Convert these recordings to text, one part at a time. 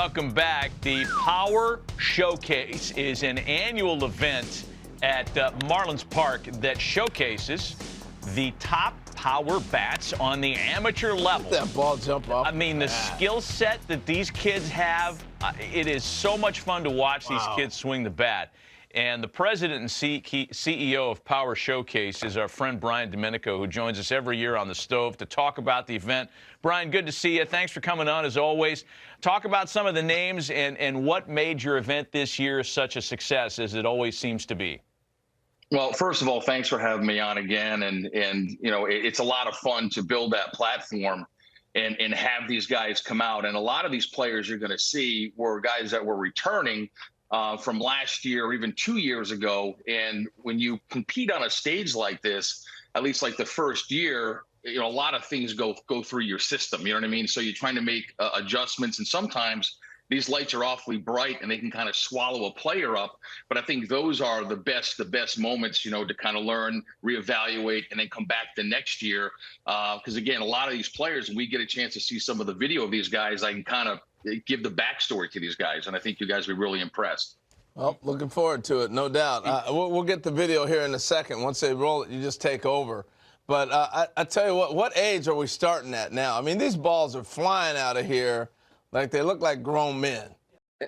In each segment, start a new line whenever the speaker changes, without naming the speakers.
welcome back. The Power Showcase is an annual event at Marlins Park that showcases the top power bats on the amateur level.
That ball jump off.
I mean, the skill set that these kids have, it is so much fun to watch these kids swing the bat. And the president and CEO of Power Showcase is our friend Brian Domenico, who joins us every year on the stove to talk about the event. Brian, good to see you. Thanks for coming on, as always. Talk about some of the names and what made your event this year such a success, as it always seems to be.
Well, first of all, thanks for having me on again. And you know, it's a lot of fun to build that platform and have these guys come out. And a lot of these players you're going to see were guys that were returning from last year or even 2 years ago. And when you compete on a stage like this, at least like the first year, you know, a lot of things go through your system. You know what I mean? So you're trying to make adjustments, and sometimes these lights are awfully bright and they can kind of swallow a player up. But I think those are the best moments, you know, to kind of learn, reevaluate, and then come back the next year. Because again, a lot of these players, when we get a chance to see some of the video of these guys, I can kind of give the backstory to these guys, and I think you guys will be really impressed.
Well, looking forward to it, no doubt. We'll get the video here in a second. Once they roll it, you just take over. But I tell you what age are we starting at now? I mean, these balls are flying out of here like they look like grown men.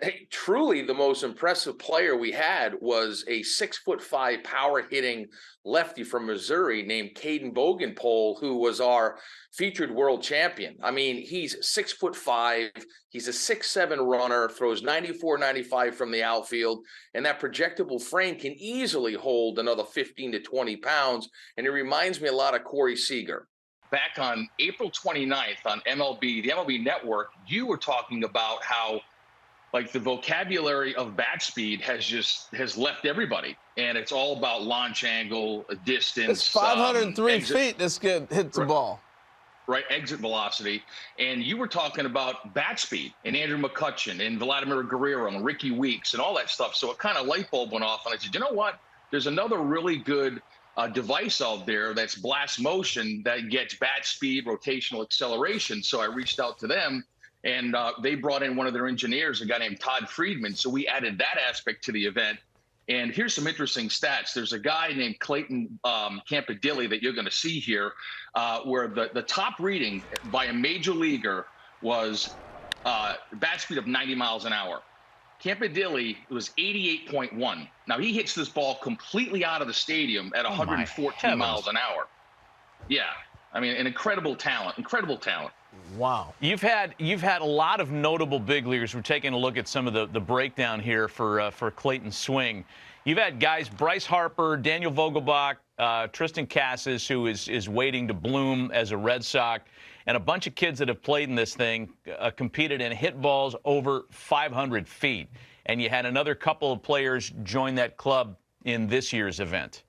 Hey, truly the most impressive player we had was a 6'5" power hitting lefty from Missouri named Caden Bogenpole, who was our featured world champion. I mean, he's 6'5", he's a 6'7" runner, throws 94, 95 from the outfield, and that projectable frame can easily hold another 15 to 20 pounds. And it reminds me a lot of Corey Seager.
Back on April 29th on the MLB Network, you were talking about how like the vocabulary of bat speed has left everybody, and it's all about launch angle, distance.
It's 503 feet this kid hits the ball.
Right, exit velocity. And you were talking about bat speed and Andrew McCutchen and Vladimir Guerrero and Ricky Weeks and all that stuff. So it kind of light bulb went off, and I said, you know what? There's another really good device out there that's blast motion that gets bat speed, rotational acceleration. So I reached out to them, and they brought in one of their engineers, a guy named Todd Friedman. So we added that aspect to the event. And here's some interesting stats. There's a guy named Clayton Campadilli that you're going to see here, where the top reading by a major leaguer was bat speed of 90 miles an hour. Campadilli was 88.1. Now, he hits this ball completely out of the stadium at 114 miles an hour. Yeah, I mean, an incredible talent,
Wow. You've had a lot of notable big leaguers. We're taking a look at some of the breakdown here for Clayton's swing. You've had guys, Bryce Harper, Daniel Vogelbach, Tristan Casas, who is waiting to bloom as a Red Sox, and a bunch of kids that have played in this thing, competed and hit balls over 500 feet. And you had another couple of players join that club in this year's event.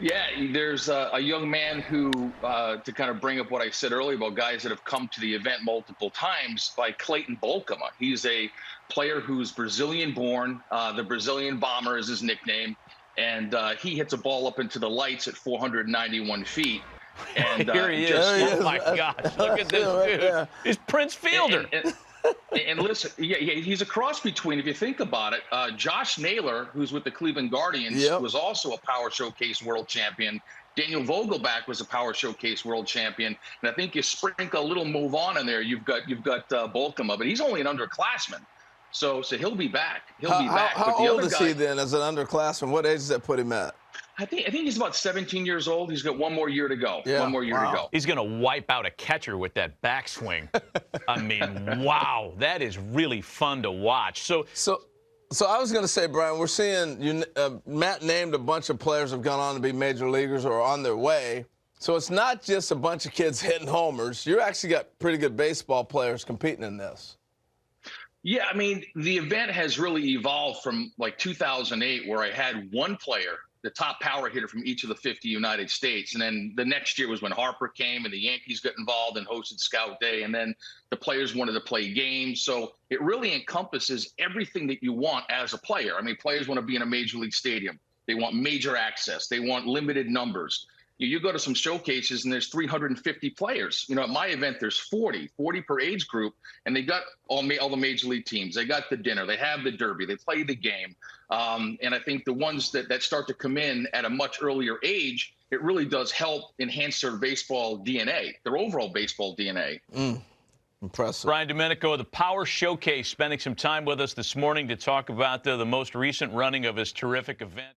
Yeah, there's a young man who, to kind of bring up what I said earlier about guys that have come to the event multiple times, by Clayton Bolkema. He's a player who's Brazilian-born. The Brazilian Bomber is his nickname. And he hits a ball up into the lights at 491 feet. And
here he is. Oh, my gosh. Look at this dude. Yeah. He's Prince Fielder.
And listen, yeah, he's a cross between, if you think about it, Josh Naylor, who's with the Cleveland Guardians, was also a Power Showcase world champion. Daniel Vogelbach was a Power Showcase world champion. And I think you sprinkle a little move on in there, you've got Bolkema, but he's only an underclassman. So he'll be back. He'll be back.
How old is he then as an underclassman? What age does that put him at?
I think he's about 17 years old. He's got one more year to go.
Yeah.
One more year to go.
He's going to wipe out a catcher with that backswing. I mean, wow, that is really fun to watch. So
I was going to say, Brian, we're seeing Matt named a bunch of players have gone on to be major leaguers or are on their way. So it's not just a bunch of kids hitting homers. You actually got pretty good baseball players competing in this.
Yeah, I mean, the event has really evolved from like 2008, where I had one player, the top power hitter from each of the 50 United States. And then the next year was when Harper came and the Yankees got involved and hosted Scout Day. And then the players wanted to play games. So it really encompasses everything that you want as a player. I mean, players want to be in a major league stadium. They want major access. They want limited numbers. You go to some showcases and there's 350 players. At my event, there's 40 per age group, and they got all the major league teams. They got the dinner, they have the derby, they play the game. And I think the ones that start to come in at a much earlier age, it really does help enhance their baseball DNA, their overall baseball DNA.
Impressive.
Brian Domenico of the Power Showcase spending some time with us this morning to talk about the most recent running of his terrific event.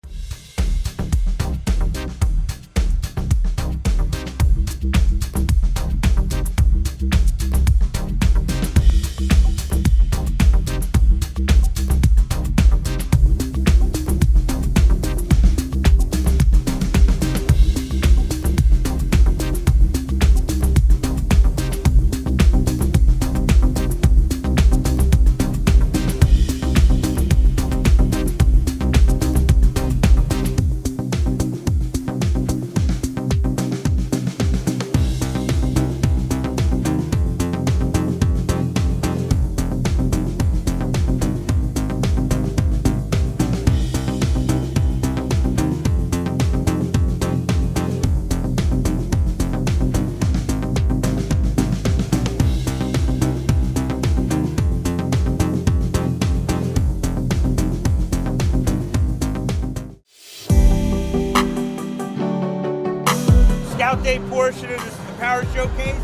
Scout Day portion of this Power Showcase.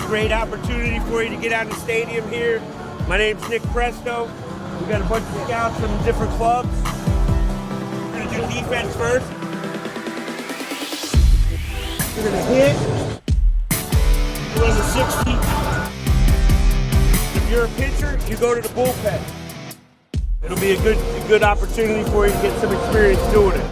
Great opportunity for you to get out in the stadium here. My name's Nick Presto. We got a bunch of scouts from different clubs. We're gonna do defense first. We're gonna hit. Run the 60. If you're a pitcher, you go to the bullpen. It'll be a good opportunity for you to get some experience doing it.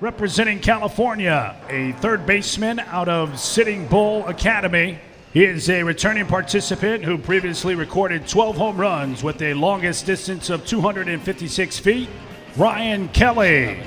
Representing California, a third baseman out of Sitting Bull Academy. He is a returning participant who previously recorded 12 home runs with a longest distance of 256 feet. Ryan Kelly.